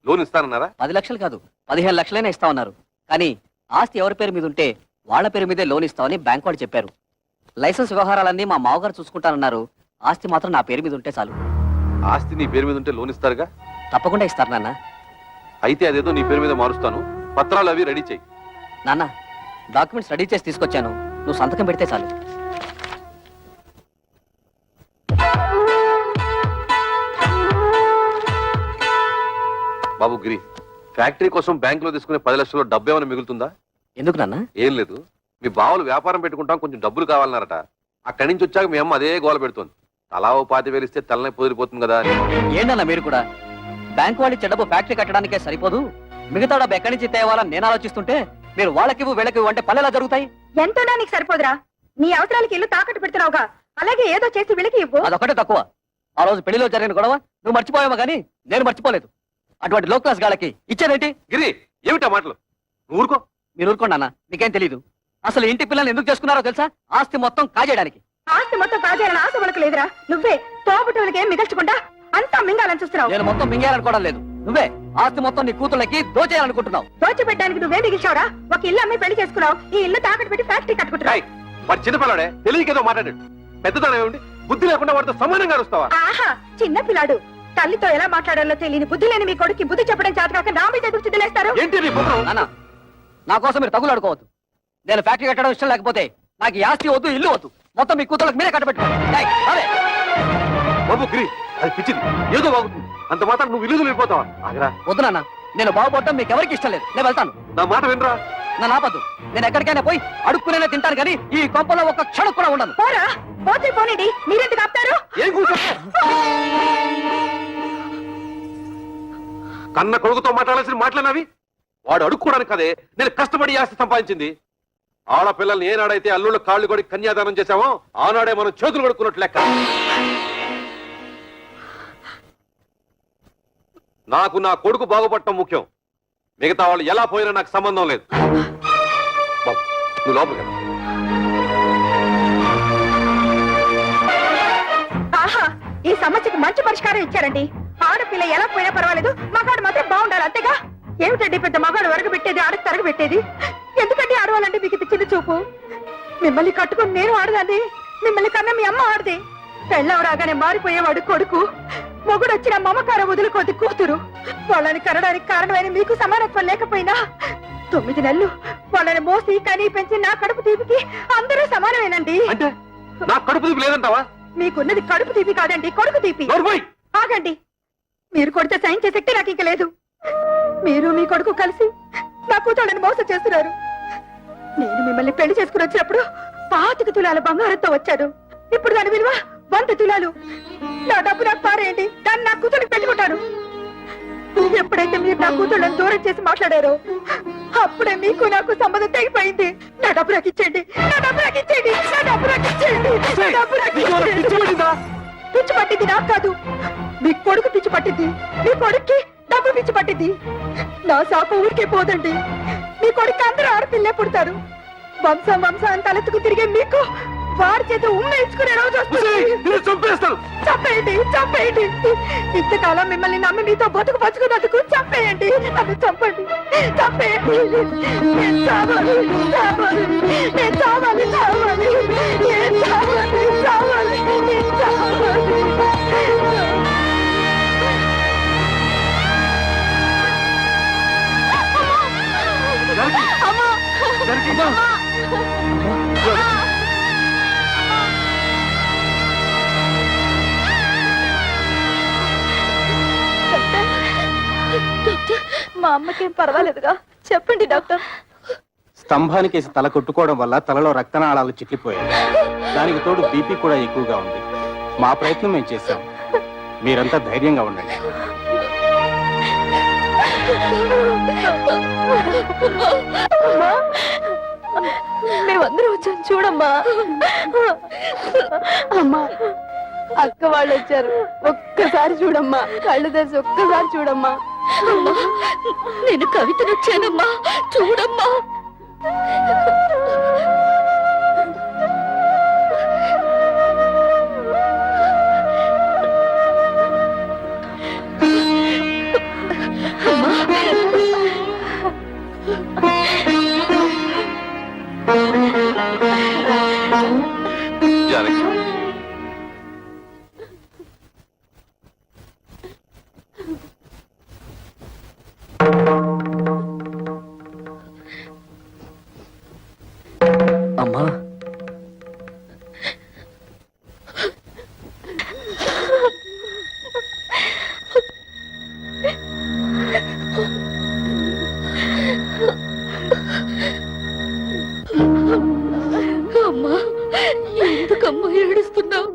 Loan ఇస్తానన్నారా? 10 లక్షలు కాదు 15 లక్షలైనా ఇస్తామన్నారు. కానీ ఆస్తి ఎవరి పేరు మీద ఉంటే వాళ్ళ పేరు మీదే లోన్ ఇస్తామని బ్యాంక్ వాడు చెప్పారు. లైసెన్స్ వ్యవహారాలన్నీ మా మామగారు చూసుకుంటానన్నారు. ఆస్తి మాత్రం నా పేరు మీద ఉంటే చాలు. ఆస్తి నీ పేరు మీద ఉంటే లోన్ ఇస్తారుగా? తప్పకుండా ఇస్తారు నాన్న. అయితే అదేదో నీ పేరు మీద మారుస్తాను, పత్రాలు అవి రెడీ చెయ్యి. నాన్న, డాక్యుమెంట్స్ రెడీ చేసి తీసుకొచ్చాను, నువ్వు సంతకం పెడితే చాలు. బాబు గిరి, ఫ్యాక్టరీ కోసం బ్యాంకులో తీసుకునే 10 లక్షల్లో డబ్బు ఏమైనా మిగులుతుందా? ఎందుకు నాన్న? ఏం లేదు, మీ బావలు వ్యాపారం పెట్టుకుంటాం, కొంచెం డబ్బులు కావాలన్నారట. అక్కడి నుంచి వచ్చాక మీ అమ్మ అదే గోల పెడుతోంది. తలా ఓ 25,000 ఇస్తే తలనే పొదిరిపోతుంది కదా అని. ఏంటన్నా మీరు కూడా? బ్యాంకు వాళ్ళు చెడబు ఫ్యాక్టరీ కట్టడానికే సరిపోదు, మిగతా డబ్బు ఎక్కడి నుంచి తేవాలని నేను ఆలోచిస్తుంటే మీరు వాళ్ళకివ్వు వీళ్ళకివ్వు అంటే పనులు ఎలా జరుగుతాయి? ఎంతోనా నీకు సరిపోదురా? నీ అవసరాలకి ఇల్లు తాకట్టు పెడుతున్నావుగా, అలాగే ఏదో చేసి వీళ్ళకి ఇవ్వు. అదొకటే తక్కువ. ఆ రోజు పెళ్లిలో జరిగిన గొడవ నువ్వు మర్చిపోయావా కానీ నేను మర్చిపోలేదు. అటువంటి లో క్లాస్ గాళ్ళకి ఇచ్చేదేంటి? గిరి, ఏమిటా మాటలు? నువ్వు ఊరుకో. మీరు ఊరుకోండి అన్న, మీకేం తెలీదు. అసలు ఇంటి పిల్లల్ని ఎందుకు చేసుకున్నారో తెలుసా? ఆస్తి మొత్తం కాజేయడానికి. ఆస్తి మొత్తం కాజేయాలని ఆశ వాళ్ళకి లేదురా. నువ్వే తోబుట్టులకి ఏం మిగల్చకుండా అంతా మింగాలని చూస్తున్నావు. నేను మొత్తం మింగేయాలనుకోవడం లేదు, నువ్వే ఆస్తి మొత్తం నీ కూతుళ్ళకి దోచేయాలనుకుంటున్నావు. దోచిపెట్టడానికి నువ్వే మిగిల్చావురా. ఒక ఇల్లు అమ్మి పెళ్లి చేసుకున్నావు, ఈ ఇల్లు తాకట్టు పెట్టి ఫ్యాక్టరీ కట్టుకుంటున్నావు. వాడు చిన్నపిల్లాడే, తెలియకేదో మాట్లాడాడు. పెద్దదానం ఏమిటి? బుద్ధి లేకుండా వాడితో సమానంగా వస్తావా? ఆహా, చిన్న పిల్లాడు. తల్లితో ఎలా మాట్లాడాలో తెలియని బుద్ధి లేని మీ కొడుకు బుద్ధి చెప్పడం చేతకాక నా మీద ఎదురు చిద్దలేస్తారు. ఏంటి నీ పుత్రం? నాన్న, నా కోసం మీరు తగులు అడుకోవద్దు. నేను ఫ్యాక్టరీ కట్టడం ఇష్టం లేకపోతే నాకు ఈ ఆస్తి వద్దు, ఇల్లు వద్దు, మొత్తం మీ కూతుళ్ళకి మీరే కట్టబెట్టుకోండి. బాబు గిరి, అది పిచ్చిది, ఏదో బాగుంటుంది. అంత మాత్రం నువ్వు ఇల్లు వెళ్ళిపోతావా? ఆగరా. వద్దు నాన్న, నేను బాగుపడటం మీకు ఎవరికి ఇష్టం లేదు. నేను వెళ్తాను. నా మాట వినరా? నా నాపద్దు, నేను ఎక్కడికైనా పోయి అడుక్కునే తింటాను కానీ ఈ కొంపలో ఒక్క క్షణం కూడా ఉండను. పోరా, పోతే పోనండి, మీరెందుకు ఆపుతారు? ఏం కూర్చో? కన్న కొడుకుతో మాట్లాడాల్సిన మాటలన్నవి. వాడు అడుక్కోవడానికి కదే నేను కష్టపడి ఆస్తి సంపాదించింది. ఆడపిల్లల్ని ఏనాడైతే అల్లుళ్ళ కాళ్ళు కొడి కన్యాదానం చేశామో ఆనాడే మనం చేతులు కొడుకున్నట్లు లెక్క. నాకు నా కొడుకు బాగుపడటం ముఖ్యం, మిగతా వాళ్ళు ఎలా పోయినా నాకు సంబంధం లేదు. బాబు, నువ్వు లోపలికి రా. ఆహా, ఈ సమస్యకు మంచి పరిష్కారం ఇచ్చారండి. ఆడపిల్ల ఎలా పోయినా పర్వాలేదు, మగాడు మాత్రం బాగుండాలి, అంతేగా. ఏమిటండి పెద్ద మగాడు వరగబెట్టేది, ఆడకు తరగబెట్టేది? ఎందుకంటే ఆడవాలంటే మీకు ఇది చిన్న చూపు? మిమ్మల్ని కట్టుకుని నేను ఆడదాన్ని, మిమ్మల్ని కన్నా మీ అమ్మ ఆడది. పెళ్ళం రాగానే మారిపోయేవాడు కొడుకు, మొగుడు వచ్చిన మమకారం వదులుకోది కూతురు. వాళ్ళని కనడానికి కారణమైన మీకు సమానత్వం లేకపోయినా 9 నెలలు వాళ్ళని మోసి కనీ పెంచి నా కడుపు తీపికి అందరూ సమానమేనండి. అంటే నా కడుపు తీపి లేదంటావా? మీకున్నది కడుపు తీపి కాదండి, కొడుకు తీపి. ఆగండి, మీరు కొడితే సైన్ చేసే శక్తి నాకు ఇంక లేదు. మీరు మీ కొడుకు కలిసి నా కూతుళ్ళని మోసం చేస్తున్నారు. నేను మిమ్మల్ని పెళ్లి చేసుకుని వచ్చినప్పుడు 25 తులాల బంగారంతో వచ్చాను. ఇప్పుడు దాని విలువ 100 తులాలు. నా డబ్బు నాకు పారేయండి, దాన్ని నా కూతురికి పెట్టుకుంటాను. ఎప్పుడైతే మీరు నా కూతుళ్ళని దూరం చేసి మాట్లాడారో అప్పుడే మీకు నాకు సంబంధం తెగిపోయింది. నా డబ్బు నాకు ఇచ్చేయండి, నా డబ్బు నాకు ఇచ్చేయండి, నా డబ్బు నాకు ఇచ్చేయండి, నా డబ్బు నాకు ఇచ్చేయండి. పిచ్చి పట్టింది నాకు కాదు, మీ కొడుకు పిచ్చి పట్టింది. మీ కొడుక్కి డబ్బు పిచ్చి పట్టింది. నా శాప ఊరికే పోదండి. మీ కొడుకు అందరూ ఆడపిల్లే పుడతారు. వంశం వంశం తలెత్తుకు తిరిగే మీకు వారి చేత ఉమ్మేయించుకునే రోజు వస్తుంది. చంపేయండి, చంపేయండి. ఇంతకాలం మిమ్మల్ని నమ్మి మీతో బతుకు పంచుకున్నందుకు చంపేయండి, నన్ను చంపండి, చంపేయండి. నేను చావాలి, చావాలి, నేను చావాలి, చావాలి, నేను చావాలి, చావాలి, నేను చావాలి. మా అమ్మకేం పర్వాలేదుగా? చెప్పండి డాక్టర్. స్తంభానికి తల కొట్టుకోవడం వల్ల తలలో రక్తనాళాలు చిట్లిపోయాయి. దానికి తోడు బీపీ కూడా ఎక్కువగా ఉంది. మా ప్రయత్నం మేము చేశాం, మీరంతా ధైర్యంగా ఉండండి. మేమందరం వచ్చాం, చూడమ్మా. అమ్మా, అక్క వాళ్ళు వచ్చారు, ఒక్కసారి చూడమ్మా, కళ్ళు తెరిచి ఒక్కసారి చూడమ్మా. నేను కవితను వచ్చానమ్మా, చూడమ్మా. జానకి అమ్మా అమ్మా ఎందుకమ్మా ఏడుస్తున్నావు?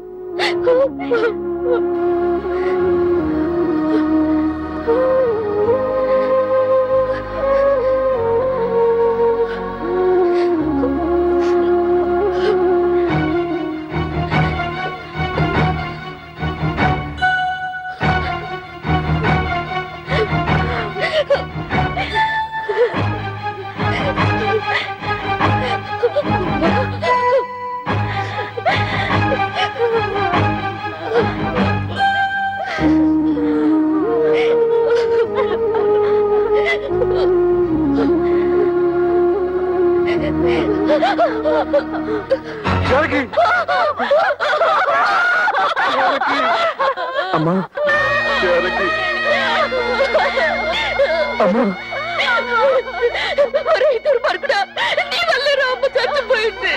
జానకి అమ్మా జానకి అమ్మా దుర్మార్గుడా, నీ వల్లే రామ్మ చచ్చిపోయింది.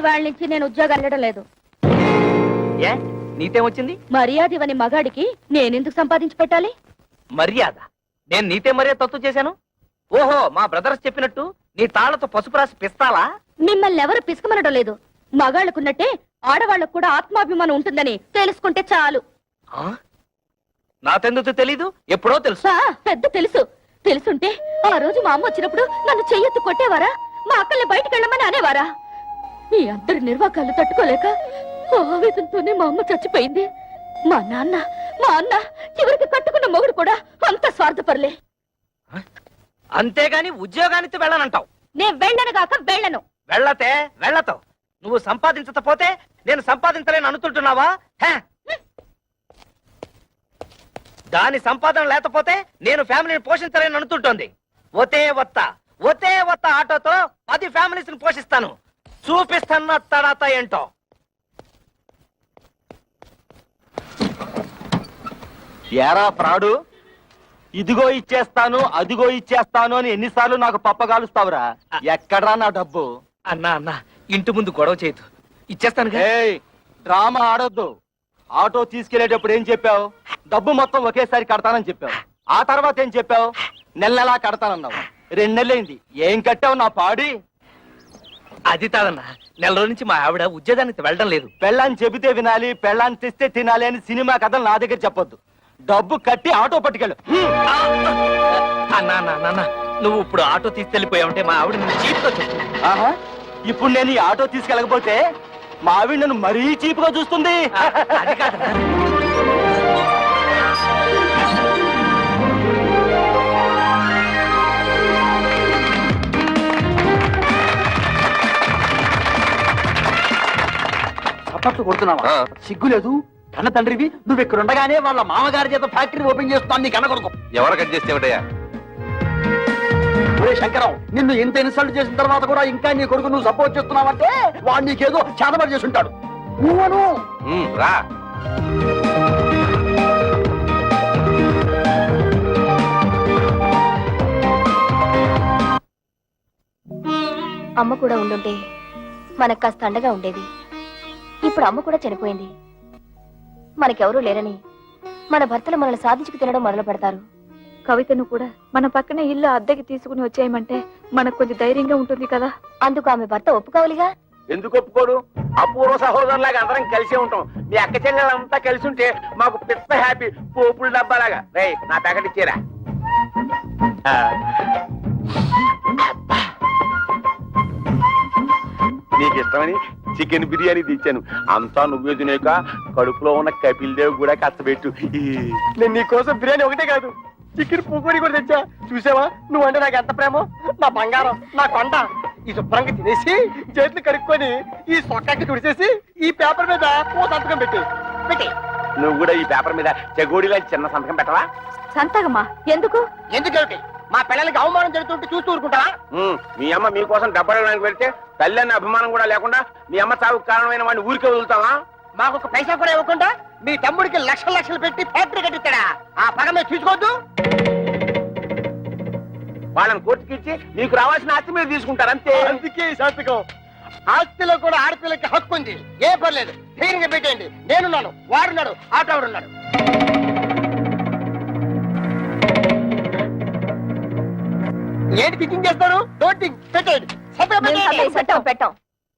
వాళ్ళ నుంచి నేను ఉద్యోగం వెళ్ళడం లేదు. ఏ నీతేమొచ్చింది? మర్యాద ఇవని మగాడికి నేనెందుకు సంపాదించి పెట్టాలి? మర్యాద? నేను నీతే మర్యాద తప్పు చేశాను? ఓహో, మా బ్రదర్స్ చెప్పినట్టు నీ తాళ్లతో పసుపు రాసి పిస్తాలా? మిమ్మల్ని ఎవరు పిసుకమనడం లేదు. మగాళ్ళకున్నట్టే ఆడవాళ్ళకు కూడా ఆత్మాభిమానం ఉంటుందని తెలుసుకుంటే చాలు. నాకెందుకు తెలీదు? ఎప్పుడో తెలుసు. పెద్ద తెలుసు. తెలుసుంటే ఆ రోజు మా అమ్మ వచ్చినప్పుడు నన్ను చెయ్యెత్తు కొట్టేవారా? మా అక్కల్ని బయటికి వెళ్ళమని అనేవారా? మీ అందరి నిర్వాకాలు తట్టుకోలేక ఆవేదనతోనే మా అమ్మ చచ్చిపోయింది. మా అన్న చివరికి కట్టుకున్న మొగుడు కూడా అంత స్వార్థపరలే. అంతేగాని ఉద్యోగానికి వెళ్ళనంటావు? నేను వెళ్ళను గాక వెళ్ళను. వెళ్ళతే వెళ్ళతావు. నువ్వు సంపాదించకపోతే నేను సంపాదించలేను అనుకుంటున్నావా? దాని సంపాదన లేకపోతే నేను ఫ్యామిలీని పోషించలేను అనుకుంటోంది. ఒతే వత్త ఆటోతో 10 ఫ్యామిలీస్ ని పోషిస్తాను. చూపిస్తాను తడాత ఏంటో. ఏరా ప్రాడు, ఇదిగో ఇచ్చేస్తాను అదిగో ఇచ్చేస్తాను అని ఎన్నిసార్లు నాకు పప్పగాలుస్తావురా? ఎక్కడ్రా నా డబ్బు? అన్నా ఇంటి ముందు గొడవ చేయదు, ఇచ్చేస్తాను. ఏయ్, డ్రామా ఆడొద్దు. ఆటో తీసుకెళ్లేటప్పుడు ఏం చెప్పావు? డబ్బు మొత్తం ఒకేసారి కడతానని చెప్పావు. ఆ తర్వాత ఏం చెప్పావు? నెలలా కడతానన్నావు. 2 నెలలైంది, ఏం కట్టావు నా పాడి? అది కాదన్నా, నెల రోజు నుంచి మా ఆవిడ ఉద్యోగానికి వెళ్ళడం లేదు. పెళ్ళాన్ని చెబితే వినాలి, పెళ్ళాన్ని తెస్తే తినాలి అని సినిమా కథలు నా దగ్గర చెప్పొద్దు. డబ్బు కట్టి ఆటో పట్టుకెళ్ళు. అన్నా నువ్వు ఇప్పుడు ఆటో తీసుకెళ్లిపోయావంటే మా ఆవిడ నువ్వు చీప్గా చెప్పు. ఆహా, ఇప్పుడు నేను ఈ ఆటో తీసుకెళ్ళకపోతే మా ఆవిడ నన్ను మరీ చీప్గా చూస్తుంది. అది కాదన్నా. చప్పట్లు కొడుతున్నావా? సిగ్గు లేదు? కన్న తండ్రివి నువ్వు ఇక్కడ ఉండగానే వాళ్ళ మామగారి చేత ఫ్యాక్టరీ ఓపెన్ చేస్తున్నాను నీ కన్న కొడుకు. ఎవరు కట్ చేస్తే ఏమిటయ్యా? ఒరే శంకరం, నిన్ను ఇంత ఇన్సల్ట్ చేసిన తర్వాత కూడా ఇంకా నీ కొడుకు నువ్వు సపోర్ట్ చేస్తున్నావంటే వాడు నీకేదో చేతబడి చేసి ఉంటాడు. నువ్వను రా. అమ్మ కూడా ఉండుంటే మనకు కాస్త అండగా ఉండేది. ఇప్పుడు అమ్మ కూడా చనిపోయింది. మనకెవరూ లేరని మన భర్తలు మనల్ని సాధించుకు తినడం మొదలు పెడతారు. కవితను కూడా మన పక్కనే ఇల్లు అద్దెకి తీసుకుని వచ్చేయమంటే మనకు కొంచెం ధైర్యంగా ఉంటుంది కదా. అందుకు ఆమె భర్త ఒప్పుకోవాలిగా. ఎందుకు ఒప్పుకోడు? అపూర్వ సహోదరులాగా అందరం కలిసే ఉంటాం. మీ అక్క చెల్లెలంతా కలిసి ఉంటే మాకు పెద్ద హ్యాపీ. పోపుల డబ్బాలాగా. రేయ్, నా ప్యాకెట్ ఇచ్చేరా. నీకు ఇష్టమని చికెన్ బిర్యానీ తెచ్చాను. అంతా నువ్వే తినేక కడుపులో ఉన్న కపిల్ దేవ్ కూడా కష్టపెట్టు. నేను నీ కోసం బిర్యానీ ఒకటే కాదు, చికెన్ పకోడీ కూడా తెచ్చా. చూసావా నువ్వంటే నాకు ఎంత ప్రేమో. నా బంగారం, నా కొండ. ఈ శుభ్రంగా తినేసి చేతులు కడుక్కొని ఈ సొక్కకి తుడిచేసి ఈ పేపర్ మీద ఓ సంతకం పెట్టి నువ్వు కూడా ఈ పేపర్ మీద చెగోడిలో చిన్న సంతకం పెట్టవా? సంతకమా? ఎందుకు? ఎందుకేమిటి? మా పిల్లలకి అవమానం జరుగుతుంటే చూస్తూ ఊరుకుంటావా? మీ అమ్మ మీకోసం డబ్బడానికి వెళ్తే తల్లి అన్న అభిమానం కూడా లేకుండా మీ అమ్మ చావుకు కారణమైన వాడిని ఊరికే వదులుతావా? మాకు ఒక పైసా కూడా ఇవ్వకుండా మీ తమ్ముడికి లక్షలు లక్షలు పెట్టి ఫ్యాక్టరీ కట్టిస్తాడా? ఆ పగ మీరు చూసుకోవద్దు. వాళ్ళని కోర్టుకి ఇచ్చి మీకు రావాల్సిన ఆస్తి మీరు తీసుకుంటారు అంతే. అందుకే ఈ సంతకం. ఆస్తిలో కూడా ఆడపిల్లకి హక్కు ఉంది. ఏ పర్లేదు, ధైర్యంగా పెట్టేయండి. నేనున్నాను, వాడున్నాడు, ఆటవాడున్నాడు. ఏంటి థింకింగ్ చేస్తారు? డోంట్ థింక్, పెట్టేయండి. సంతకం పెట్టేయండి. చట్టం పెట్టాం.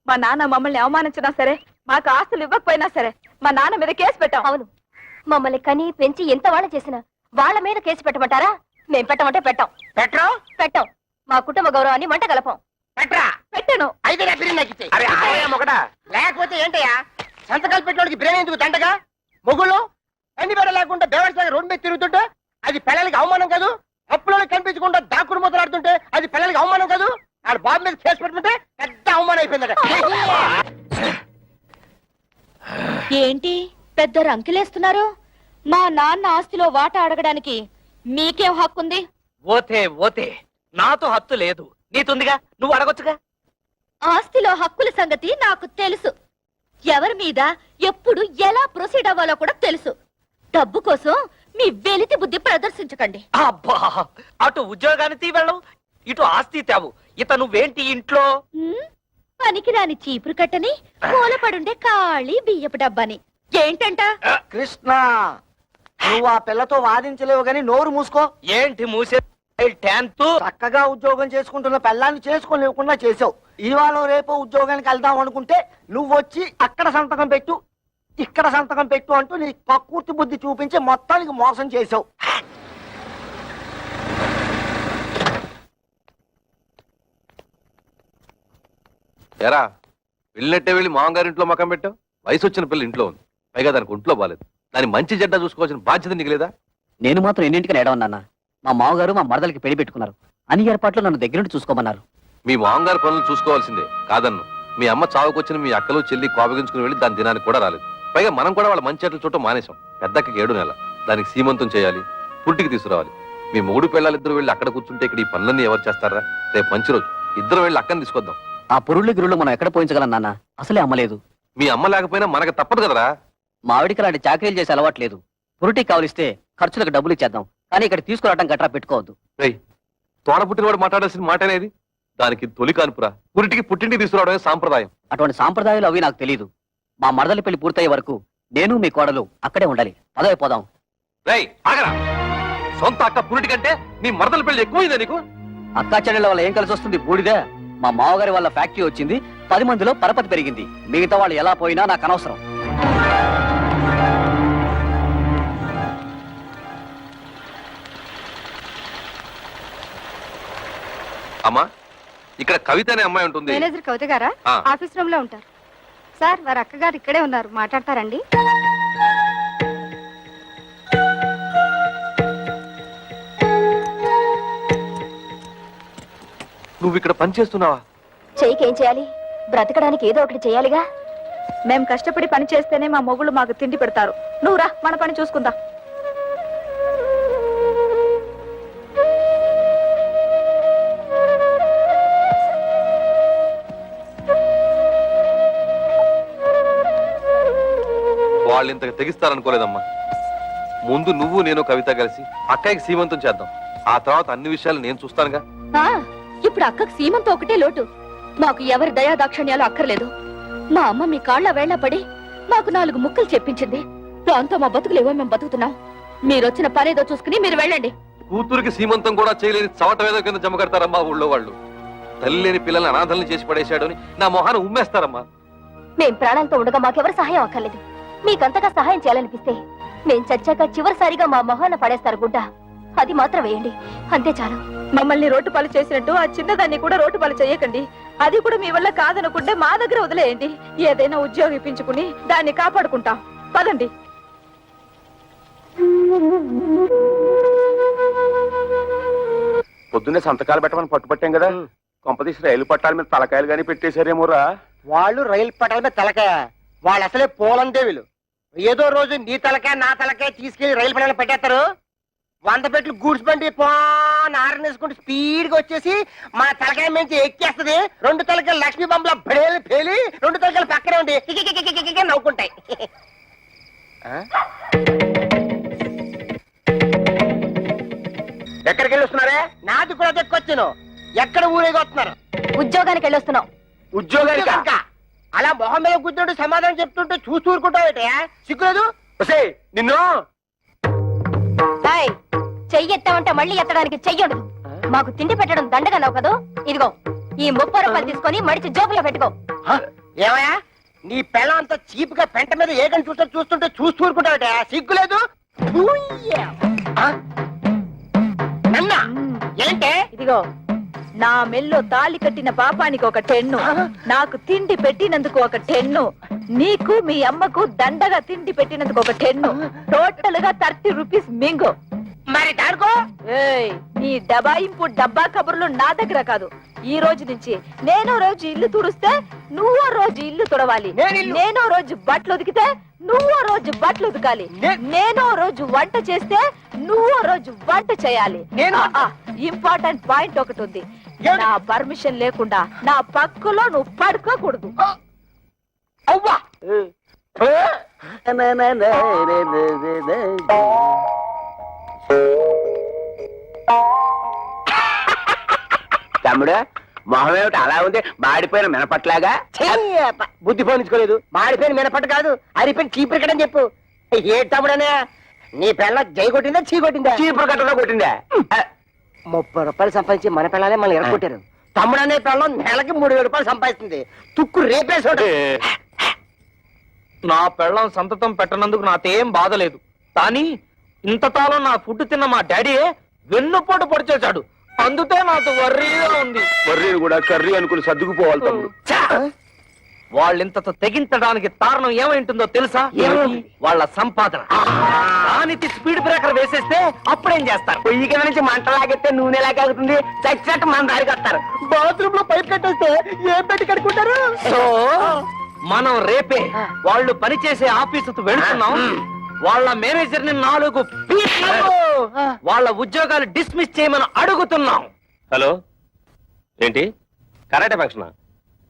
మా నాన్న మమ్మల్ని అవమానించినా సరే, మాకు ఆస్తులు ఇవ్వకపోయినా సరే, మా నాన్న మీద కేసు పెట్టాం. అవును, మమ్మల్ని కని పెంచి ఎంత వాళ్ళ చేసినా వాళ్ళ మీద కేసు పెట్టమంటారా? మేం పెట్టమంటే పెట్టాం. పెట్టరా? పెట్టాం. మా కుటుంబ గౌరవాన్ని మంట కలపం. పెట్టరా? పెట్టాను. అయితే నా బిర్యానీ నాకు ఇచ్చేయ్. అరే ఆగయ్యా మొగడా. లేకపోతే ఏంటయ్యా సంతకాలు పెట్టడానికి బిర్యానీ ఎందుకు దండగా? మొగుళ్ళు అన్ని బెడ లేకుండా దేవస్థానం రోడ్డు మీద తిరుగుతుంటే అది పిల్లలకి అవమానం కాదు? అప్పులలో కనిపించకుండా దాక్కుడు మొదలాడుతుంటే అది పిల్లలకి అవమానం కాదు? ఆడ బాబు మీద కేసు పెట్టుకుంటే పెద్ద అవమానం అయిపోయిందట. ఏంటి పెద్ద రంకెలేస్తున్నారు? మా నాన్న ఆస్తిలో వాటా అడగడానికి మీకేం హక్కుంది? ఓతే ఓతే, నాతో హత్తు లేదు, నీతుందిగా, నువ్వు అడగొచ్చుగా. ఆస్తిలో హక్కుల సంగతి నాకు తెలుసు. ఎవరి మీద ఎప్పుడు ఎలా ప్రొసీడ్ అవ్వాలో కూడా తెలుసు. డబ్బు కోసం మీ వెలితి బుద్ధి ప్రదర్శించకండి. అబ్బా, అటు ఉద్యోగాన్ని తీవెళ్ళం, ఇటు ఆస్తి తేవు. ఇత నువ్వేంటి ఇంట్లో? ఉమ్, పనికిరాని చీపురు కట్టని, మూలపడుండే ఖాళీ బియ్యపు డబ్బాని. ఏంటంట? కృష్ణ, నువ్వు ఆ పిల్లతో వాదించలేవు గాని నోరు మూసుకో. ఏంటి మూసే? 10th చక్కగా ఉద్యోగం చేసుకుంటున్న పిల్లాన్ని చేసుకోలేకుండా చేసావు. ఇవాళ రేపు ఉద్యోగానికి వెళ్దాం అనుకుంటే నువ్వు వచ్చి అక్కడ సంతకం పెట్టు, ఇక్కడ సంతకం పెట్టు అంటూ నీ కక్కుర్తి బుద్ధి చూపించి మొత్తానికి మోసం చేసావు. ఎరా వెళ్ళినట్టే వెళ్ళి మామగారింట్లో మకం పెట్టావు. వయసు వచ్చిన పిల్ల ఇంట్లో ఉంది, పైగా దానికి ఒంట్లో బాలేదు. దాని మంచి చెడ్డ చూసుకోవాల్సిన బాధ్యత నీకు లేదా? నేను మాత్రం ఎన్నింటికని ఏడవన్నా. మా మామగారు మా మరదలకి పెళ్లి పెట్టుకున్నారు. అన్ని ఏర్పాట్లు నన్ను దగ్గర నుండి చూసుకోమన్నారు. మీ మామగారి పనులు చూసుకోవాల్సిందే కాదన్ను. మీ అమ్మ చావుకొచ్చిన మీ అక్కలు చెల్లి కోపగించుకుని వెళ్ళి దాని దినానికి కూడా రాలేదు. పైగా మనం కూడా వాళ్ళ మంచి చెట్లు చూడటం మానేశాం. పెద్దకి 7 నెలల, దానికి సీమంతం చేయాలి, పుట్టికి తీసుకురావాలి. మీ మూడు పిల్లలిద్దరు వెళ్ళి అక్కడ కూర్చుంటే ఇక్కడ ఈ పనులన్నీ ఎవరు చేస్తారా? రేపు మంచి రోజు, ఇద్దరు వెళ్ళి అక్కని తీసుకొద్దాం. ఆ పురుళ్ళు గిరుళ్ళు మనం ఎక్కడ పోయించగలం నాన్న? అసలే అమ్మలేదు. మీ అమ్మ లేకపోయినా మనకు తప్పదు కదరా. మా ఆవిడికి అలాంటి చాకరీలు చేసి అలవాట్లేదు. పురుటికి కావలిస్తే ఖర్చులకు డబ్బులు ఇచ్చేద్దాం, కానీ ఇక్కడ తీసుకురావడం గట్రా పెట్టుకోవద్దు. రేయ్, తోడ పుట్టినవాడు మాట్లాడాల్సిన మాట అనేది. దానికి తొలి కానుపురా, పురిటికి పుట్టింటికి తీసుకురావడమే సాంప్రదాయం. అటువంటి సాంప్రదాయాలు అవి నాకు తెలియదు. మా మరదలి పెళ్లి పూర్తయ్యే వరకు నేను మీ కోడలు అక్కడే ఉండాలి. పదవి పోదాం. రేయ్ ఆగరా, సొంత అక్క పురిటి కంటే నీ మరదల పెళ్లి ఎక్కువైందా నీకు? అక్కా చెల్లెల వల్ల ఏం కలిసి వస్తుంది? బూడిదే. మా మామగారి వల్ల ఫ్యాక్టరీ వచ్చింది, 10 మందిలో పరపతి పెరిగింది. మిగతా వాళ్ళు ఎలా పోయినా నాకు అనవసరం. అమ్మా, ఇక్కడ కవిత అనే అమ్మాయి ఉంటుంది. మేనేజర్ కవిత గారా? ఆ. ఆఫీస్ రూమ్ లో ఉంటారు. సార్, వారి అక్కగారు ఇక్కడే ఉన్నారు, మాట్లాడతారండి. నువ్వు ఇక్కడ పని చేస్తున్నావా? చెయ్యికేం చేయాలి? బ్రతకడానికి ఏదో ఒకటి చేయాలిగా. మేం కష్టపడి పని చేస్తేనే మా మొగుళ్ళు మాకు తిండి పెడతారు. నువ్వు రా, మన పని చూసుకుందాం. వాళ్ళు ఇంతకు తెగిస్తారనుకోలేదమ్మా. ముందు నువ్వు నేను కవిత కలిసి అక్కయ్యకి సీమంతం చేద్దాం. ఆ తర్వాత అన్ని విషయాలు నేను చూస్తానుగా. ఆ, ఇప్పుడు అక్కకు సీమంతో ఒకటే లోటు. మాకు ఎవరి దయా దాక్షణ్యాలు అక్కర్లేదు. మా అమ్మ మీ కాళ్ళ వేళ్ల పడి మాకు 4 ముక్కలు చెప్పించింది. దాంతో మా బతుకులేవో మేము బతుకుతున్నాం. మీరొచ్చిన పనేదో చూసుకుని మీరు వెళ్ళండి. కూతురికి సీమంతం కూడా చేయలేని చవట వేద కింద జమ కడతారమ్మా ఊళ్ళో వాళ్ళు. తల్లి లేని పిల్లల్ని అనాథల్ని చేసి పడేశాడు అని నా మొహాన్ని ఉమ్మేస్తారమ్మా. మేం ప్రాణాలతో ఉండగా మాకెవరు సహాయం అక్కర్లేదు. మీకంతగా సహాయం చేయాలనిపిస్తే మేం చచ్చాక చివరిసారిగా మా మొహాన పడేస్తారు గుడ్డ. అది మాత్రం వేయండి, అంతే చాలు. మమ్మల్ని రోడ్డు పాలు చేసినట్టు ఆ చిన్నదాన్ని కూడా రోడ్డు పాలు చేయకండి. అది కూడా మీ వల్ల కాదనుకుంటే మా దగ్గర వదిలేయండి. ఏదైనా ఉద్యోగం ఇప్పించుకుని దాన్ని కాపాడుకుంటాం. పదండి. పొద్దున్నే సంతకాలు పెట్టమని పట్టుపట్టాం కదా కొంపతీసి రైలు పట్టాల మీద తలకాయలు గానీ పెట్టేశారేమోరా. వాళ్ళు రైలు పట్టాల మీద తలకాయ, వాళ్ళు అసలే పోలందేవులు. ఏదో రోజు నీ తలకాయ నా తలకాయ తీసుకెళ్లి రైలు పట్టాల పెట్టేస్తారు. 100 పెట్లు గూడ్స్ బండి ఆరనేసుకుంటూ స్పీడ్ గా వచ్చేసి మా తలకాయ నుంచి ఎక్కేస్తది. 2 తలకాయలు లక్ష్మీ బొమ్మల బడేలు పేలి 2 తలకాయలు పక్కనే ఉండి కికికికికికికి నవ్వుకుంటాయి. ఎక్కడికి వెళ్ళి వస్తున్నారే? నాది కూడా దక్కొచ్చాను. ఎక్కడ ఊరేగి వస్తున్నారు? ఉద్యోగానికి వెళ్ళొస్తున్నాం. ఉద్యోగానికి ఇంకా అలా మొహం మీద కూర్చుంటూ సమాధానం చెప్తుంటే చూస్తూ ఊరుకుంటావుటే సిగ్గులేదు? నిన్ను హాయ్, చెయ్యి ఎత్తామంటే మళ్ళీ ఎత్తడానికి చెయ్యడు. మాకు తిండి పెట్టడం దండగన్నావు కదా, ఇదిగో ఈ 30 రూపాయలు తీసుకొని మడిచి జోబులో పెట్టుకో. ఏమయ్యా నీ పెళ్ళం అంత చీప్ గా పెంట మీద ఏకని చూస్తుంటే చూస్తూ ఊరుకుంటావుటే సిగ్గులేదు? నన్నా ఏంటే? ఇదిగో నా మెల్లో తాళి కట్టిన పాపానికి ఒక 10, నాకు తిండి పెట్టినందుకు ఒక 10, నీకు మీ అమ్మకు దండగా తిండి పెట్టినందుకు ఒక 10, టోటల్ గా 30 రూపీస్ మింగు. మరి దాడుకో. ఏయ్, నీ డబాయింపు డబ్బా కబుర్లు నా దగ్గర కాదు. ఈ రోజు నుంచి నేనో రోజు ఇల్లు తుడిస్తే నువ్వో రోజు ఇల్లు తుడవాలి. నేనో రోజు బట్టలు ఉతికితే నువ్వో రోజు బట్టలు ఉతకాలి. నేనో రోజు వంట చేస్తే నువ్వో రోజు వంట చేయాలి. ఇంపార్టెంట్ పాయింట్ ఒకటి ఉంది, నా పర్మిషన్ లేకుండా నా పక్కలో నువ్వు పడుకోకూడదు. అవ్వా తమ్ముడు మొహం ఏమిటి అలా ఉంది? మాడిపోయిన మినపట్లాగా. బుద్ధి పోనించుకోలేదు. మాడిపోయిన మినపట్టు కాదు, అరిపోయిన చీపురు కట్టని చెప్పు. ఏ తమ్ముడనే నీ పెళ్ళ జై కొట్టిందా చీ కొట్టిందా? చీపురు కట్టలో కొట్టిందా? 30 రూపాయలు సంపాదించి మన పిల్లలే మనం ఎరగొట్టారు. తమ్ముడనే పిల్లం నెలకి 3000 రూపాయలు సంపాదిస్తుంది. తుక్కు రేపేసాడు. నా పెళ్ళం సంతతం పెట్టనందుకు నాకేం బాధ లేదు, కానీ ఇంతకాలం నా ఫుడ్ తిన్న మా డాడీయే వెన్నుపోటు పొడిచేశాడు. అందుకే నాకు వర్రీగా ఉంది. వర్రీని కూడా కర్రీ అనుకుని సర్దుకుపోవాలి తమ్ముడు. వాళ్ళింతతో తెగించడానికి కారణం ఏమైంటుందో తెలుసా? వాళ్ళ సంపాదన. దానికి స్పీడ్ బ్రేకర్ వేసేస్తే అప్పుడేం చేస్తారు? పొయ్యి కింద నుంచి మంట లాగెత్తే నూనె లాగేగుతుంది. చచ్చినట్టు మన దారికి వస్తారు. బాత్రూమ్ లో పైప్ కట్టేస్తే ఏం పెట్టి కడుక్కుంటారు? సో మనం రేపే వాళ్ళు పనిచేసే ఆఫీసుకు వెళ్తున్నాం. వాళ్ళ మేనేజర్ ని 4 పీట్లు వాళ్ళ ఉద్యోగాలు డిస్మిస్ చేయమని అడుగుతున్నాం. హలో, ఏంటి కరాటే ఫంక్షన్?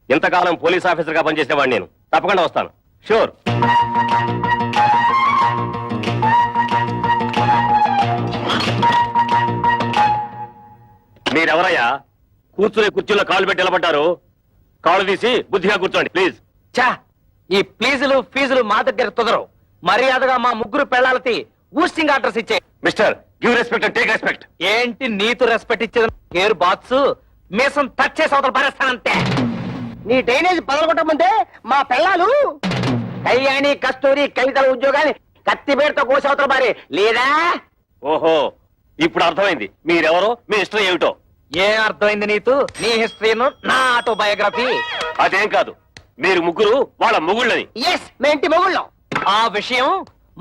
ఇంతకాలం పోలీస్ ఆఫీసర్ గా పనిచేసేవాడిని నేను. తప్పకుండా వస్తాను, షూర్. మీరెవరయ్యా? కూర్చునే కుర్చీలో కాళ్ళు పెట్టి నిలబడ్డారు. కాళ్ళు తీసి బుద్ధిగా కూర్చోండి ప్లీజ్. చా, ఈ ప్లీజులు ఫీజులు మా దగ్గర కుదరవు. మర్యాదగా మా 3 పెళ్ళాలకి ఊస్టింగ్ ఆర్డర్స్ ఇచ్చే. Mister, give respect and take respect. ఏంటి నీతు రెస్పెక్ట్ ఇచ్చేది? ఎయిర్ బాక్స్ మీసం టచ్ చేసి అవతల పరేస్తానంతే. నీ డ్రైనేజ్ పదలగొట్టమంటే మా పిల్లలు కళ్యాణి కస్తూరి కవితల ఉద్యోగాన్ని కత్తిపేటతో కోసవతల మారి లేదా? ఓహో, ఇప్పుడు అర్థమైంది మీరెవరో, మీ హిస్టరీ ఏమిటో. ఏం అర్థమైంది నీతు? నీ హిస్టరీను నా ఆటోబయోగ్రఫీ. అదేం కాదు, మీరు ముగ్గురు వాళ్ళ మొగుళ్ళని. ఎస్, మేంటి మొగుళ్ళం. ఆ విషయం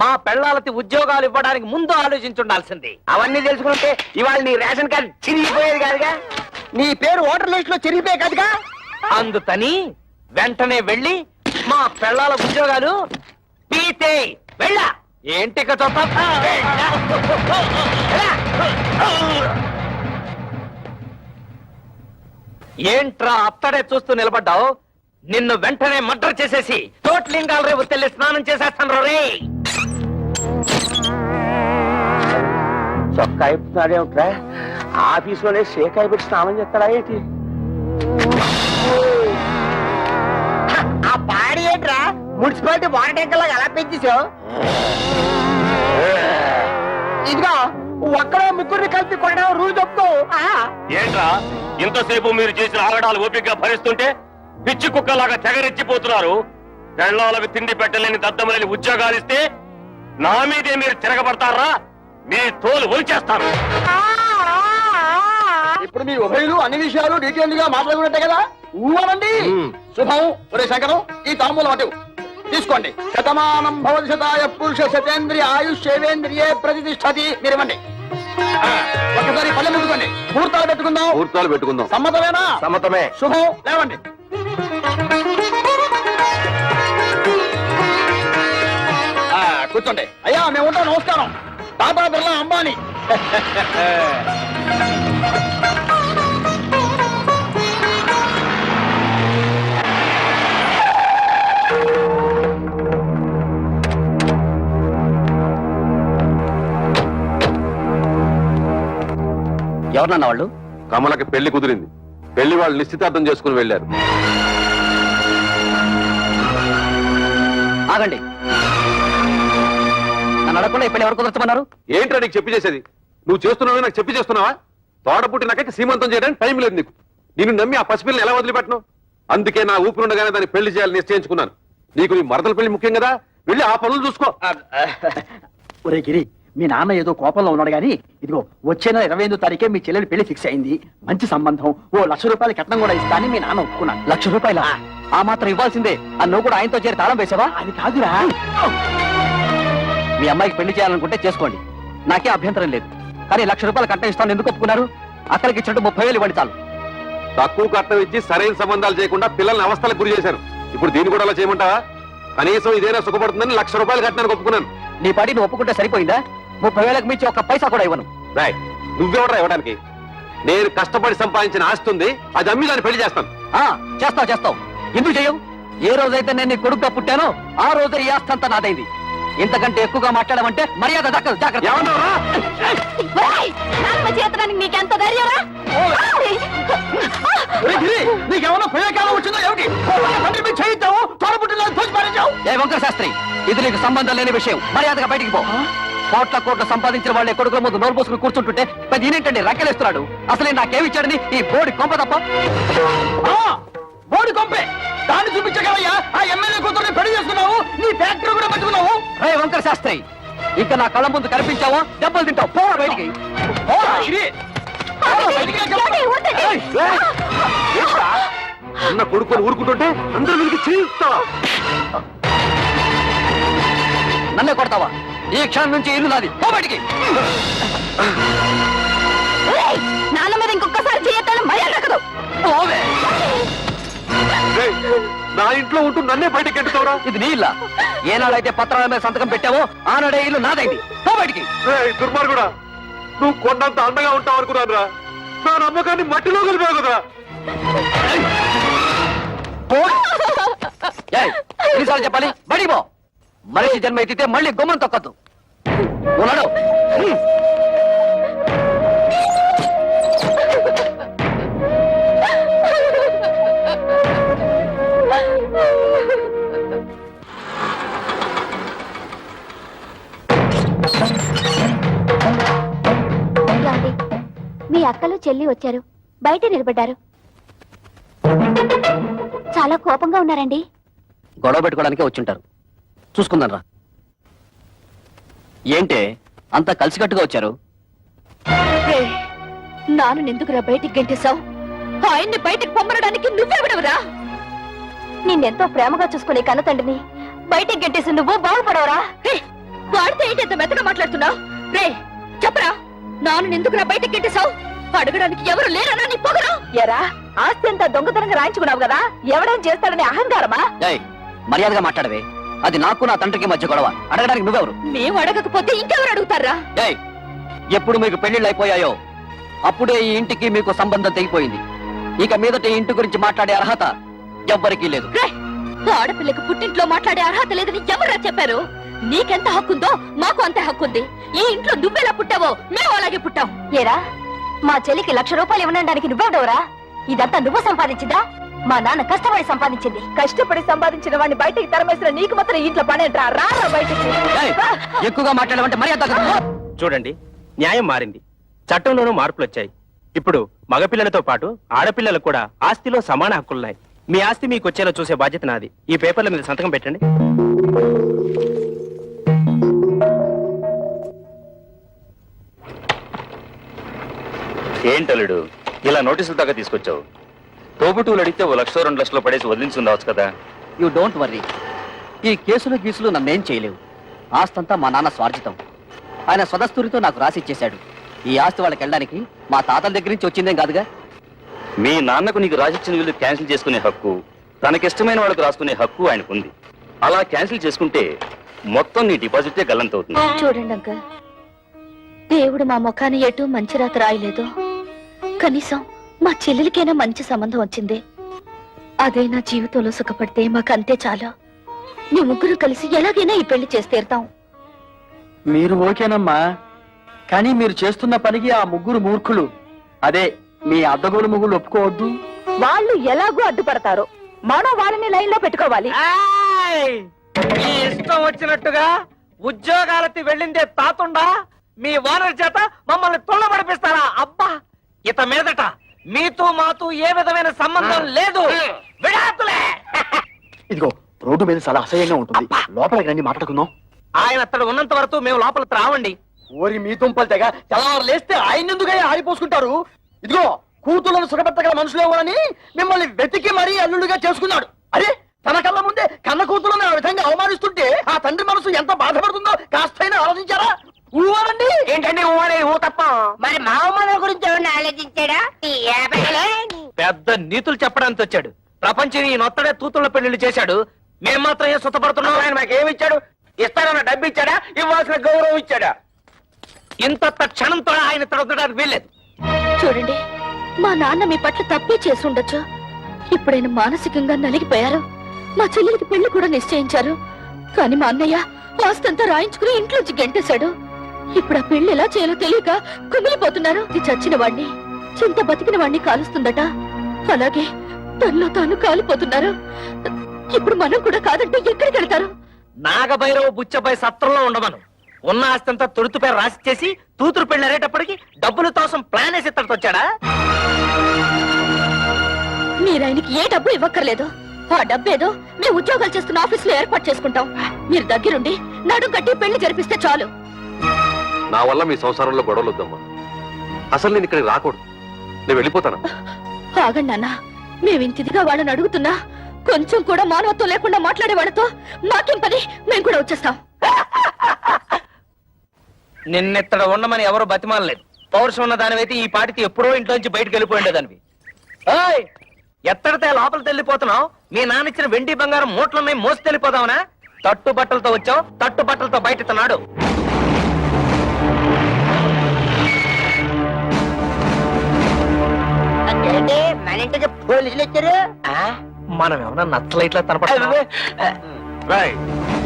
మా పెళ్ళాలకి ఉద్యోగాలు ఇవ్వడానికి ముందు ఆలోచించుండాల్సింది. అవన్నీ తెలుసుకుంటే ఇవాళ నీ రేషన్ కార్డు చిరిగిపోయేది కాదుగా, నీ పేరు ఓటర్ లిస్ట్ లో చిరిగిపోయే కాదుగా. అందుకని వెంటనే వెళ్ళి మా పెళ్ళాల ఉద్యోగాలు పీతే వెళ్ళా. ఏంటి ఏంట్రా అత్తడే చూస్తూ నిలబడ్డావు? నిన్ను వెంటనే మర్డర్ చేసేసి తోట్లింగాల రేపు తెల్లి స్నానం చేసేస్తాను రే. చొక్కా అయిపోతున్నాడేమిట్రా? ఆఫీసులోనే షేకాయ పెట్టి స్నానం చేస్తాడా ఏంటి? ఆ పాడి ఏంట్రా మున్సిపాలిటీ వాటర్ ట్యాంకర్ లాగా ఎలా పెంచేసావు? ఇదిగో ఒక్కడో 3 కలిపి కొనడం రూల్ చెప్తూ. ఏంట్రా ఇంతసేపు మీరు చేసిన ఆగడాలు ఓపికగా భరిస్తుంటే పిచ్చి కుక్కలాగా తెగరెచ్చిపోతున్నారు. పెళ్ళాలకు తిండి పెట్టలేని దద్దమలేని ఉద్యోగాలు ఇస్తే నా మీదే మీరు తిరగబడతారా? మీ తోలు ఒలిచేస్తాను. ఇప్పుడు మీ ఉభయులు అన్ని విషయాలు డీటెయిల్ గా మాట్లాడుకున్నట్టే కదా? ఊవనండి. శుభం. ఒరే శంకరం, ఈ తాంబూలం అటు తీసుకోండి. శతమానం భవతి శతాయ పురుష శతేంద్రియ ఆయుష్యేంద్రియే ప్రతిష్టతి. మీరివ్వండి. ఒకసారి పల్లె ముట్టుకోండి ముహూర్తాలు పెట్టుకుందాం ముహూర్తాలు పెట్టుకుందాం. సమ్మతమేనా? సమ్మతమే. శుభం. లేవండి. కూర్చోండి. అయ్యా మేము ఉంటాం. నమస్కారం. టాటా బిర్లా అంబానీ. ఎవరన్నా వాళ్ళు? కమలకి పెళ్లి కుదిరింది. పెళ్లి వాళ్ళు నిశ్చితార్థం చేసుకుని వెళ్ళారు. ఆగండి. నన్ను అడగకుండా ఈ పెళ్లి ఎవరు కుదర్చమన్నారు? ఏంట్రా నీకు చెప్పి చేసేది? నువ్వు చేస్తున్నావు నాకు చెప్పి చేస్తున్నావా? తోడ పుట్టినాక సీమంతం చేయడానికి టైం లేదు నీకు. నిన్ను నమ్మి ఆ పసిపిల్లని ఎలా వదిలిపెట్టను? అందుకే నా ఊపిరి ఉండగానే దాన్ని పెళ్లి చేయాలని నిశ్చయించుకున్నాను. నీకు నీ మరదల పెళ్లి ముఖ్యం కదా, వెళ్ళి ఆ పనులు చూసుకో. ఒరే గిరి, మీ నాన్న ఏదో కోపంలో ఉన్నాడు గానీ ఇదిగో వచ్చే నెల 28వ తారీఖే మీ చెల్లెలి పెళ్లి ఫిక్స్ అయింది. మంచి సంబంధం. ఓ ₹1,00,000 కట్నం కూడా ఇస్తా అని మీ నాన్న ఒప్పుకున్నాను. ₹1,00,000? ఆ మాత్రం ఇవ్వాల్సిందే. నువ్వు కూడా ఆయనతో చేరి తాళం వేసావా? అది కాదురా. మీ అమ్మాయికి పెళ్లి చేయాలనుకుంటే చేసుకోండి, నాకే అభ్యంతరం లేదు. కానీ ₹1,00,000 కట్నం ఇస్తాను ఎందుకు ఒప్పుకున్నారు? అక్కడికి ఇచ్చినట్టు 30,000 ఇవ్వండి చాలు. తక్కువ కట్నం ఇచ్చి సరైన సంబంధాలు చేయకుండా పిల్లల్ని అవస్థలకు గురి చేశాను. ఇప్పుడు దీన్ని కూడా అలా చేయమంటావా? కనీసం ఇదేనా సుఖపడుతుందని ₹1,00,000 కట్టానికి ఒప్పుకున్నాను. నీ పాటి నువ్వు ఒప్పుకుంటే సరిపోయిందా? 30,000కి మించి ఒక్క పైసా కూడా ఇవ్వను. రాయ్, నువ్వెవరా ఇవ్వడానికి? నేను కష్టపడి సంపాదించిన ఆస్తి ఉంది, అది అమ్మి దాన్ని పెళ్లి చేస్తాను. చేస్తావు. ఎందుకు చేయవు? ఏ రోజైతే నేను నీ కొడుకుగా పుట్టానో ఆ రోజే ఈ ఆస్తి అంతా నాదైంది. ఇంతకంటే ఎక్కువగా మాట్లాడమంటే మర్యాద దక్కదు. జాగ్రత్త. ఏమన్నావురా? నీకెంత ధైర్యరా? నీకేమన్నా ప్రయోగాలు వచ్చిందో ఏమిటి? చేయిద్దాము తోడబుట్టిన ఏ వంకర శాస్త్రి, ఇది నీకు సంబంధం లేని విషయం. మర్యాదగా బయటికి పో. కోట్ల సంపాదించిన వాళ్ళే కొడుకుల ముందు నోరు పోసుకుని కూర్చుంటుంటే పెద్ద ఈయనేంటండి రక్కలేస్తున్నాడు. అసలే నాకేమిచ్చాడని ఈ బోడి కొంప తప్ప. బోడి కొంపే దాన్ని చూపించగలయ్యా. ఆ ఎమ్మెల్యే కూతుర్ని పెళ్లి చేసుకున్నావు, నీ ఫ్యాక్టరీ కూడా పట్టుకున్నావు. రే వంకర శాస్త్రి, ఇక నా కళ్ళ ముందు కనిపించావో దెబ్బలు తింటావు. పోరా బయటికి. అన్న కొడుకుని ఊరుకుంటుంటే అందరూ వీరికి చేయిస్తావా? నన్నే కొడతావా? ఈ క్షణం నుంచి ఇల్లు నాది. పో బయటికి. నాన్న మీద ఇంకొకసారి చేయొద్దని మర్యాద దక్కదు. పోవే. రేయ్, నా ఇంట్లో ఉంటూ నన్నే బయటకి ఎట్టుతావురా? ఇది నీ ఇల్లా? ఏనాడైతే పత్రాల మీద సంతకం పెట్టావో ఆనాడే ఇల్లు నాదైంది. పో బయటికి. దుర్మార్గుడా, నువ్వు కొండంత అండగా ఉంటావు అనుకున్నాను రా. నా నమ్మకాన్ని మట్టిలో కలిపావు కదా. ఎన్నిసార్లు చెప్పాలి? బడికి పో. మనిషి జన్మ ఎత్తితే మళ్ళీ గుమ్మం తొక్కద్దు. ఉన్నాడు. మీ అక్కలు చెల్లి వచ్చారు, బయట నిలబడ్డారు. చాలా కోపంగా ఉన్నారండి. గొడవ పెట్టుకోవడానికే వచ్చుంటారు. చూసుకుందాం రా. ఏంటే అంతా కలిసికట్టుగా వచ్చారు? నాను ఎందుకురా బయటికి గెంటేశావు? ఆయన్ని బయటికి పొమ్మనడానికి నువ్వెవడవురా? నిన్నెంతో ప్రేమగా చూసుకునే కన్న తండ్రిని బయటికి గెంటేసి నువ్వు బాగుపడవరా? వాడితే ఏంటి ఎంత మెత్తగా మాట్లాడుతున్నావు? రే చెప్పరా, నాను ఎందుకురా బయటికి గెంటేశావు? అడగడానికి ఎవరు లేరనా నీ పొగరా? ఎరా, ఆస్తి అంతా దొంగతనంగా రాయించుకున్నావు కదా, ఎవడేం చేస్తాడని అహంకారమా? మర్యాదగా మాట్లాడవే. అది నాకు నా తండ్రికి మధ్య గొడవ. అడగడానికి నువ్వెవరు? మేము అడగకపోతే ఇంకెవరు అడుగుతారా? ఎప్పుడు మీకు పెళ్లిళ్ళు అయిపోయాయో అప్పుడే ఈ ఇంటికి మీకు సంబంధం తెగిపోయింది. ఇక మీదట ఈ ఇంటి గురించి మాట్లాడే అర్హత ఎవ్వరికీ లేదు. ఆడపిల్లకి పుట్టింట్లో మాట్లాడే అర్హత లేదని ఎవరా చెప్పారు? నీకెంత హక్కుందో మాకు అంతే హక్కుంది. ఈ ఇంట్లో నువ్వెలా పుట్టావో మేము అలాగే పుట్టాం. ఏరా, మా చెల్లికి ₹1,00,000 ఇవ్వడానికి నువ్వెవడవరా? ఇదంతా నువ్వు సంపాదించిందా? మా నాన్న కష్టపడి సంపాదించింది. కష్టపడి సంపాదించిన వాడిని బయటికి తరమేసిన నీకు మాత్రం ఇంట్లో పనేంట్రా? రా బయటికి. ఎక్కువగా మాట్లాడమంటే మర్యాద. చూడండి, న్యాయం మారింది, చట్టంలోనూ మార్పులు వచ్చాయి. ఇప్పుడు మగపిల్లలతో పాటు ఆడపిల్లలకు కూడా ఆస్తిలో సమాన హక్కులున్నాయి. మీ ఆస్తి మీకు వచ్చేలా చూసే బాధ్యత నాది. ఈ పేపర్ల మీద సంతకం పెట్టండి. ఏంటలుడు ఇలా నోటీసులు దాకా తీసుకొచ్చావు? తోబుటూలు అడిగితే ₹1,00,000-2,00,000 పడేసి వదిలించుండవచ్చు కదా. You don't worry. ఈ కేసులు గీసులు నన్నేం చేయలేవు. ఆస్తంతా మా నాన్న స్వార్జితం. ఆయన స్వదస్తూరితో నాకు రాసిచ్చేశాడు. ఈ ఆస్తి వాళ్ళకి వెళ్ళడానికి మా తాతల దగ్గర నుంచి వచ్చిందేం కాదుగా. మీ నాన్నకు నీకు రాసిచ్చిన వీళ్ళు క్యాన్సిల్ చేసుకునే హక్కు, తనకిష్టమైన వాళ్ళకు రాసుకునే హక్కు ఆయనకుంది. అలా క్యాన్సిల్ చేసుకుంటే మొత్తం నీ డిపాజిటే గల్లంతవుతుంది. చూడండి అంకల్, దేవుడు మా ముఖాన్ని ఎటు మంచి రాత రాయలేదు. కనీసం మా చెల్లెలికైనా మంచి సంబంధం వచ్చింది. అదే నా జీవితంలో సుఖపడితే మాకంతే చాలు. మీ ముగ్గురు కలిసి ఎలాగైనా ఈ పెళ్లి చేసి తీరుతాం. మీరు ఓకేనమ్మా, కానీ మీరు చేస్తున్న పనికి ఆ ముగ్గురు మూర్ఖులు, అదే మీ అద్దగోలు ముగ్గురు ఒప్పుకోవద్దు. వాళ్ళు ఎలాగూ అడ్డుపడతారు, మనం వాళ్ళని లైన్ లో పెట్టుకోవాలి. ఏయ్! మీ ఇష్టం వచ్చినట్టుగా ఉద్యోగాలకి వెళ్ళిందే తాతుండా మీ ఓనర్ చేత మమ్మల్ని తుళ్ళబడిపిస్తారా? అబ్బా, ఇత మీదట మీతో మాతో ఏ విధమైన సంబంధం లేదు. విడాకులే. ఇదిగో రోడ్డు మీద చాలా అసహ్యంగా ఉంటుంది, లోపలికి రండి మాట్లాడుకుందాం. ఆయన అతడు ఉన్నంత వరకు మేము లోపలికి రావండి. ఓరి మీ దుంపలు తెగ తెల్లవారు లేస్తే ఆయన ఎందుకయ్యా ఆరిపోసుకుంటారు? ఇదిగో కూతుళ్ళను సుఖపెట్టగల మనుషులు ఎవరని మిమ్మల్ని వెతికి మరీ అల్లుడుగా చేసుకున్నాడు. అరే, తన కళ్ళ ముందే కన్న కూతుళ్ళని ఆ విధంగా అవమానిస్తుంటే ఆ తండ్రి మనసు ఎంత బాధపడుతుందో కాస్తైనా ఆలోచించారా? ఊరండి ఏంటండి ఊ తప్ప మరి మా అమ్మ గురించి ఎవరిని ఆలోచించాడా? పెద్ద నీతులు చెప్పడానికి వచ్చాడు. ప్రపంచం ఈ నొత్తడే తూతుల పెళ్లిళ్ళు చేశాడు. మేము మాత్రం ఏం సుతపడుతున్నాం? ఆయన మాకేమి ఇచ్చాడు? ఇస్తానన్న డబ్బు ఇచ్చాడా? ఇవ్వాల్సిన గౌరవం ఇచ్చాడా? ఇంత క్షణంతో ఆయన తొడగడానికి వీల్లేదు. చూడండి, మా నాన్న మీ పట్ల తప్పే చేసి ఉండొచ్చు. ఇప్పుడైనా మానసికంగా నలిగిపోయారు. మా చెల్లెలికి పెళ్లి కూడా నిశ్చయించారు. కానీ మా అన్నయ్య ఆస్తంతా రాయించుకుని ఇంట్లోంచి గెంటేశాడు. ఇప్పుడు ఆ పెళ్లి ఎలా చేయాలో తెలియక కుమిలిపోతున్నారు. ఇది చచ్చిన వాణ్ణి, చింత బతికిన వాణ్ణి కాలుస్తుందట. అలాగే తనలో తాను కాలిపోతున్నారు. ఇప్పుడు మనం కూడా కాదంటే ఎక్కడికి వెళ్తారు? నాగభైరవ బుచ్చపై సత్రంలో ఉండమను. ఉన్న ఆస్తంతా తొడుతుపై రాసిచ్చేసి తూతురు పెళ్లి అరేటప్పటికి డబ్బులు తోసం ప్లాన్ వేసి ఇత్తడితో వచ్చాడా? మీరు ఆయనకి ఏ డబ్బు ఇవ్వక్కర్లేదు. ఆ డబ్బేదో మేము ఉద్యోగాలు చేస్తున్న ఆఫీసులో ఏర్పాటు చేసుకుంటాం. మీరు దగ్గరుండి నడుం కట్టి పెళ్లి జరిపిస్తే చాలు. నా వల్ల మీ సంసారంలో గొడవలు వద్దమ్మా. అసలు నేను ఇక్కడికి రాకూడదు. నేను వెళ్ళిపోతాను. ఆగండి అన్న, మేమింతిదిగా వాళ్ళని అడుగుతున్నా కొంచెం కూడా మానవత్వం లేకుండా మాట్లాడే వాళ్ళతో మాకేం పని? మేము కూడా వచ్చేస్తాం. నిన్నెత్తడ ఉండమని ఎవరు బతిమాలలేదు. పౌరుషం ఉన్న దానివైతే ఈ పాటికి ఎప్పుడో ఇంట్లోంచి బయటకు వెళ్ళిపోయిండేదానివి. ఏయ్, ఎత్తడితే లోపలికి వెళ్ళిపోతున్నావు? మీ నాన్న ఇచ్చిన వెండి బంగారం మూట్లున్నాయి, మోసి వెళ్ళిపోదావునా? తట్టు బట్టలతో వచ్చావు, తట్టు బట్టలతో బయట నాడు. మన ఇంటికి పోలీసులు వచ్చారు. మనం ఏమన్నా నచ్చలైట్లా తనపడుతున్నావా?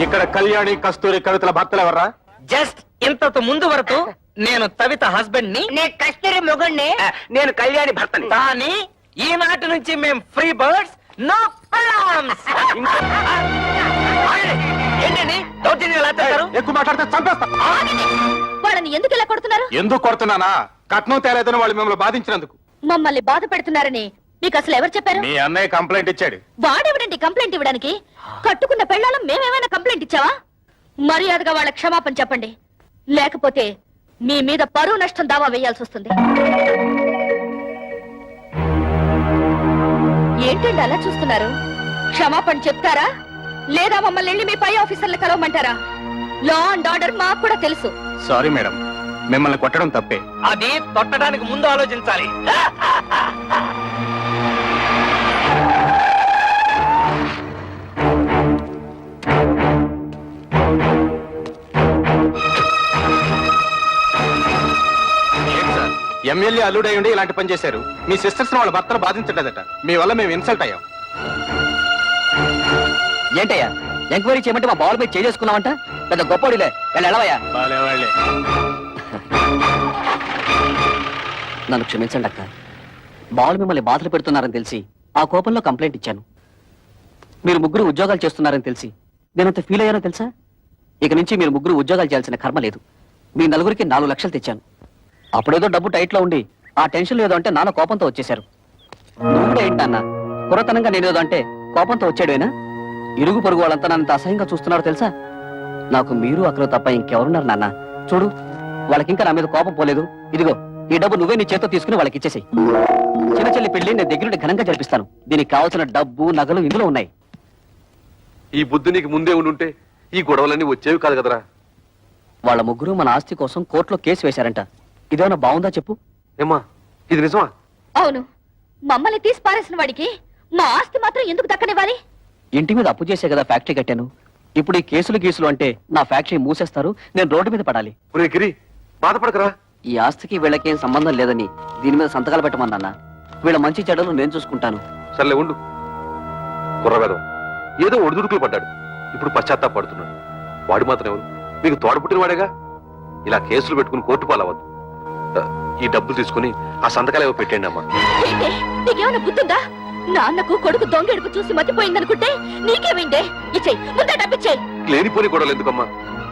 ఇక్కడ కళ్యాణి కస్తూరి కవితల భర్తలు ఎవర్రా? జస్ట్ ఇంతకు ముందు వరకు నేను తవిత హస్బెండ్ ని, నేను కస్తూరి మొగుణ్ణి, నేను కళ్యాణి భర్తని. కానీ ఈనాటి నుంచి మేము ఫ్రీ బర్డ్స్, నో ప్రాబ్లమ్స్. ఏంటండి దౌర్జన్యం ఎలా చేస్తారు? ఎక్కువ మాట్లాడితే చంపేస్తా. వాళ్ళని ఎందుకు ఇలా కొడుతున్నారు? ఎందుకు కొడుతున్నానా? కట్నం తేలేదని వాళ్ళు మిమ్మల్ని బాధించినందుకు. మమ్మల్ని బాధ పెడుతున్నారని మీకు అసలు ఎవరు చెప్పారు? మీ అన్నయ్య కంప్లైంట్ ఇచ్చాడు. వాడెవడండి కంప్లైంట్ ఇవ్వడానికి? కట్టుకున్న పెళ్ళాలం మేమేమైనా కంప్లైంట్ ఇచ్చావా? మర్యాదగా వాళ్ళ క్షమాపణ చెప్పండి, లేకపోతే మీ మీద పరువు నష్టం దావా వేయాల్సి వస్తుంది. ఏంటండి అలా చూస్తున్నారు? క్షమాపణ చెప్తారా లేదా మమ్మల్ని వెళ్ళి మీ పై ఆఫీసర్లు కలవమంటారా? లా అండ్ ఆర్డర్ మాకు కూడా తెలుసు. సారీ మేడం, మిమ్మల్ని కొట్టడం తప్పే. అది తొట్టడానికి ముందు ఆలోచించాలి. ఎమ్మెల్యే అల్లుడై ఉండి ఇలాంటి పని చేశారు. మీ సిస్టర్స్ వాళ్ళ భర్తలు బాధించలేదట. మీ వల్ల మేము ఇన్సల్ట్ అయ్యాం. ఏంటయ్యా ఎంక్వైరీ చేయమంటే మా బాల్ మీద చేసుకున్నావంట? పెద్ద గొప్పడిలే, వెళ్ళవయ్యా. వాళ్ళే నన్ను క్షమించండి అక్క. బాల్ మిమ్మల్ని బాధలు పెడుతున్నారని తెలిసి ఆ కోపంలో కంప్లైంట్ ఇచ్చాను. మీరు ముగ్గురు ఉద్యోగాలు చేస్తున్నారని తెలిసి నేనంత ఫీల్ అయ్యానో తెలుసా? ఇక నుంచి మీరు ముగ్గురు ఉద్యోగాలు చేయాల్సిన కర్మ లేదు. మీ నలుగురికి 4 లక్షలు తెచ్చాను. అప్పుడేదో డబ్బు టైట్ లో ఉండి ఆ టెన్షన్ ఏదో అంటే నాన్న కోపంతో వచ్చేశారు. నువ్వు కూడా ఏంటన్నా కురతనంగా నేనేదో అంటే కోపంతో వచ్చాడేనా? ఇరుగు పొరుగు వాళ్ళంతా నన్నంత అసహ్యంగా చూస్తున్నారో తెలుసా? నాకు మీరు అక్కడ తప్ప ఇంకెవరున్నారు నాన్న? చూడు, వాళ్ళకింకా నా మీద కోపం పోలేదు. ఇదిగో ఈ డబ్బు నువ్వే నీ చేత్తో తీసుకుని వాళ్ళకి ఇచ్చేసేయ్. చిన్న చెల్లి పెళ్లి నేను దగ్గరుండి ఘనంగా జరిపిస్తాను. దీనికి కావాల్సిన డబ్బు నగలు ఇందులో ఉన్నాయి. ఈ బుద్ధి నీకు ముందే ఉండుంటే ఈ గొడవలన్నీ వచ్చేవి కాదు కదరా. వాళ్ళ ముగ్గురు మన ఆస్తి కోసం కోర్టులో కేసు వేశారంట. ఇదేమన్నా బాగుందా చెప్పు. ఏమ్మా ఇది నిజమా? అవును, మమ్మల్ని తీసి పారేసిన వాడికి మా ఆస్తి మాత్రం ఎందుకు దక్కనివ్వాలి? ఇంటి మీద అప్పు చేసే కదా ఫ్యాక్టరీ కట్టాను. ఇప్పుడు ఈ కేసులు గీసులు అంటే నా ఫ్యాక్టరీ మూసేస్తారు, నేను రోడ్డు మీద పడాలి. ఒరే గిరి, బాధపడకరా. ఈ ఆస్తికి వీళ్ళకేం సంబంధం లేదని దీని మీద సంతకాలు పెట్టమన్నా. వీళ్ళ మంచి చెడ్డలు నేను చూసుకుంటాను. సర్లే ఉండు. కుర్రవేదం ఏదో ఒడిదుడుకులు పడ్డాడు, ఇప్పుడు పశ్చాత్తాపడుతున్నాడు. వాడు మాత్రం ఎవరు? మీకు తోడపుట్టిన వాడేగా. ఇలా కేసులు పెట్టుకుని కోర్టు పాలవద్దు. ఈ డబ్బులు తీసుకుని ఆ సంతకాలు ఏవో పెట్టండి అమ్మా. ఏంటే నీకేమైనా బుద్ధుందా? నాన్నకు కొడుకు దొంగెడుపు చూసి మతిపోయిందనుకుంటే నీకేమైందే? ఇచ్చేయి, ముందే డబ్బిచ్చేయి. లేనిపోని గొడవలు ఎందుకమ్మా?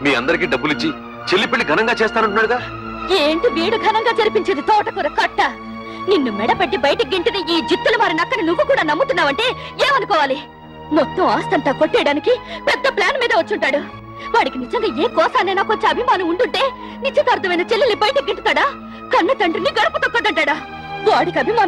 మీ అందరికీ డబ్బులు ఇచ్చి చెల్లి పెళ్లి ఘనంగా చేస్తానంటున్నాడుగా. ఏంటి వీడు ఘనంగా జరిపించేది తోటకూర కట్ట? నిన్ను మెడపెట్టి బయటికి గింటిన ఈ జిత్తులు మారి నక్కని నువ్వు కూడా నమ్ముతున్నావంటే ఏమనుకోవాలి? మొత్తం ఆస్తంతా కొట్టేయడానికి పెద్ద ప్లాన్ మీద వచ్చుంటాడు. వాడికి నిజంగా ఏ కోసానైనా కొంచెం అభిమానం ఉండుంటే నిశ్చితార్థమైన చెల్లెల్ని బయటికి గింటుతాడా? కన్న తండ్రిని గడప తొక్కదంటాడా? వాడికి అభిమానం